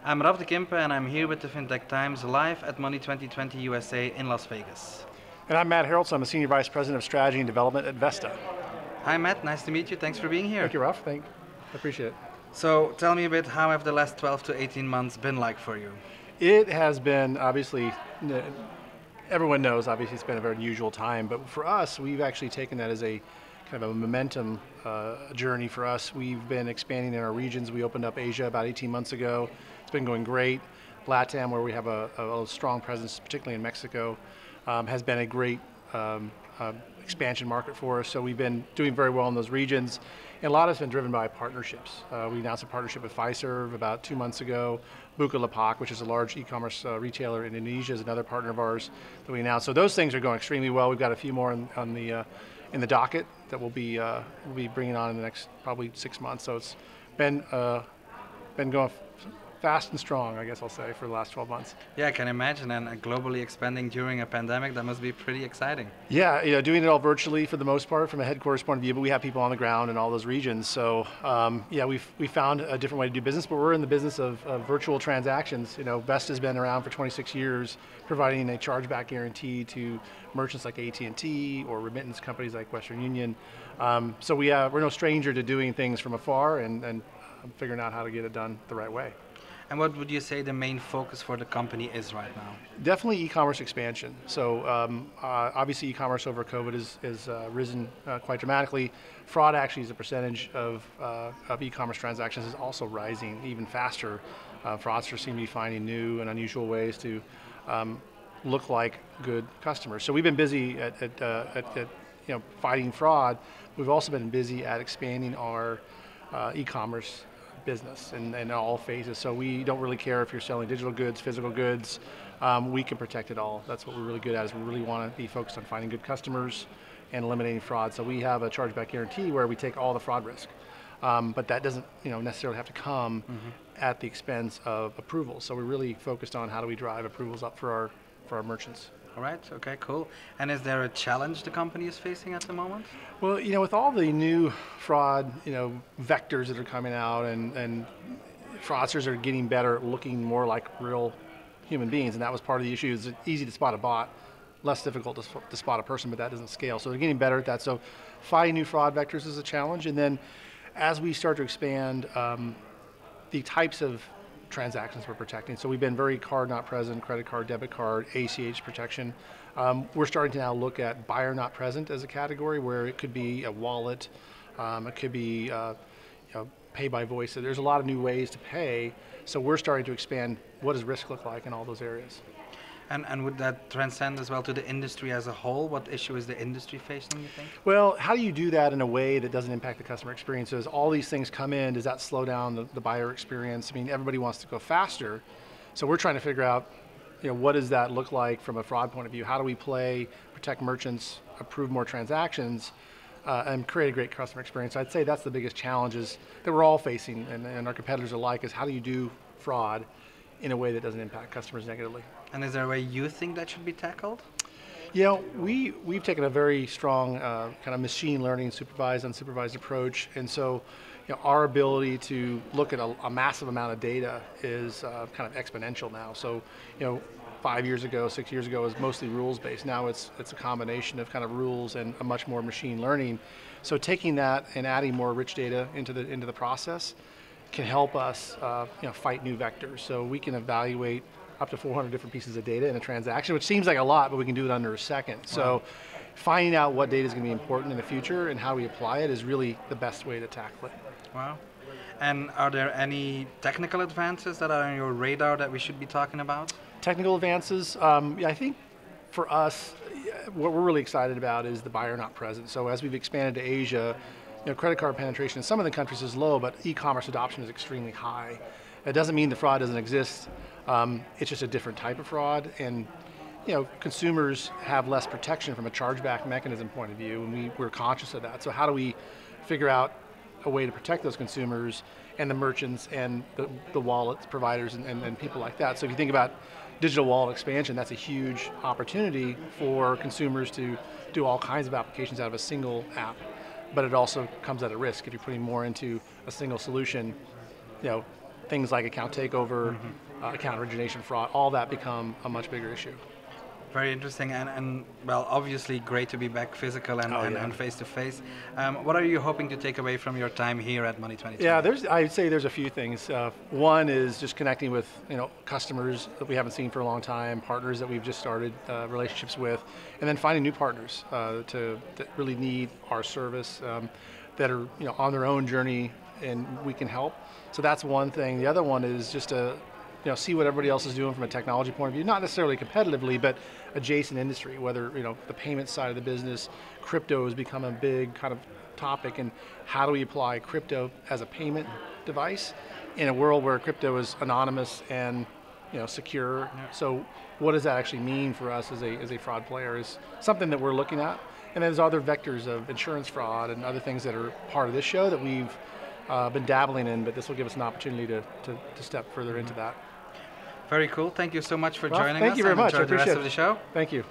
I'm Raf de Kimpe and I'm here with the FinTech Times live at Money 2020 USA in Las Vegas. And I'm Matt Haroldson. I'm a Senior Vice President of Strategy and Development at Vesta. Hi Matt, nice to meet you. Thanks for being here. Thank you, Raf. I appreciate it. So tell me a bit, how have the last 12 to 18 months been like for you? It has been, obviously, everyone knows, obviously it's been a very unusual time, but for us, we've actually taken that as a kind of a momentum journey for us. We've been expanding in our regions. We opened up Asia about 18 months ago. It's been going great. LATAM, where we have a strong presence, particularly in Mexico, has been a great expansion market for us. So we've been doing very well in those regions. And a lot of it's been driven by partnerships. We announced a partnership with Fiserv about 2 months ago. Bukalapak, which is a large e-commerce retailer in Indonesia, is another partner of ours that we announced. So those things are going extremely well. We've got a few more in the docket that we'll be bringing on in the next probably 6 months. So it's been going fast and strong, I guess I'll say, for the last 12 months. Yeah, I can imagine, and globally expanding during a pandemic, that must be pretty exciting. Yeah, doing it all virtually for the most part from a headquarters point of view, but we have people on the ground in all those regions. So yeah, we found a different way to do business, but we're in the business of virtual transactions. Vesta's been around for 26 years, providing a chargeback guarantee to merchants like AT&T or remittance companies like Western Union. So we're no stranger to doing things from afar and figuring out how to get it done the right way. And what would you say the main focus for the company is right now? Definitely e-commerce expansion. So obviously e-commerce over COVID has risen quite dramatically. Fraud actually as a percentage of e-commerce transactions is also rising even faster. Fraudsters seem to be finding new and unusual ways to look like good customers. So we've been busy at fighting fraud. We've also been busy at expanding our e-commerce business in all phases. So we don't really care if you're selling digital goods, physical goods, we can protect it all. That's what we're really good at, is we really want to be focused on finding good customers and eliminating fraud. So we have a chargeback guarantee where we take all the fraud risk. But that doesn't necessarily have to come at the expense of approvals. So we're really focused on how do we drive approvals up for our merchants. All right, okay, cool. And is there a challenge the company is facing at the moment? Well, with all the new fraud, vectors that are coming out and fraudsters are getting better at looking more like real human beings, and that was part of the issue. It's easy to spot a bot, less difficult to spot a person, but that doesn't scale. So they're getting better at that. So fighting new fraud vectors is a challenge. And then as we start to expand the types of transactions we're protecting. So we've been very card not present, credit card, debit card, ACH protection. We're starting to now look at buyer not present as a category, where it could be a wallet, it could be pay by voice. So there's a lot of new ways to pay. So we're starting to expand what does risk look like in all those areas. And would that transcend as well to the industry as a whole? What issue is the industry facing, you think? Well, how do you do that in a way that doesn't impact the customer experience? As all these things come in, does that slow down the buyer experience? I mean, everybody wants to go faster. So we're trying to figure out, what does that look like from a fraud point of view? How do we protect merchants, approve more transactions, and create a great customer experience? So I'd say that's the biggest challenges that we're all facing, and our competitors alike, is how do you do fraud in a way that doesn't impact customers negatively. And is there a way you think that should be tackled? We've taken a very strong kind of machine learning, supervised, unsupervised approach, and so our ability to look at a massive amount of data is kind of exponential now. So 5 years ago, 6 years ago, it was mostly rules based. Now it's a combination of kind of rules and a much more machine learning. So taking that and adding more rich data into the process can help us fight new vectors. So we can evaluate up to 400 different pieces of data in a transaction, which seems like a lot, but we can do it under a second. Wow. So finding out what data is going to be important in the future and how we apply it is really the best way to tackle it. Wow. And are there any technical advances that are on your radar that we should be talking about? Technical advances, I think for us, what we're really excited about is the buyer not present. So as we've expanded to Asia, credit card penetration in some of the countries is low, but e-commerce adoption is extremely high. That doesn't mean the fraud doesn't exist. It's just a different type of fraud, and consumers have less protection from a chargeback mechanism point of view, and we're conscious of that. So how do we figure out a way to protect those consumers and the merchants and the wallet providers and people like that? So if you think about digital wallet expansion, that's a huge opportunity for consumers to do all kinds of applications out of a single app. But it also comes at a risk if you're putting more into a single solution. things like account takeover, account origination fraud, all that become a much bigger issue. Very interesting, and well, obviously great to be back physical and face to face. What are you hoping to take away from your time here at Money 2020? Yeah, I'd say there's a few things. One is just connecting with customers that we haven't seen for a long time, partners that we've just started relationships with, and then finding new partners that really need our service, that are on their own journey, and we can help. So that's one thing. The other one is just to see what everybody else is doing from a technology point of view, not necessarily competitively, but adjacent industry, whether the payment side of the business, crypto has become a big kind of topic, and how do we apply crypto as a payment device in a world where crypto is anonymous and secure. Yeah. So what does that actually mean for us as a fraud player is something that we're looking at. And there's other vectors of insurance fraud and other things that are part of this show that we've been dabbling in, but this will give us an opportunity to step further into that. Very cool. Thank you so much for joining us. Thank you very much. Enjoy I appreciate the rest of the show. Thank you.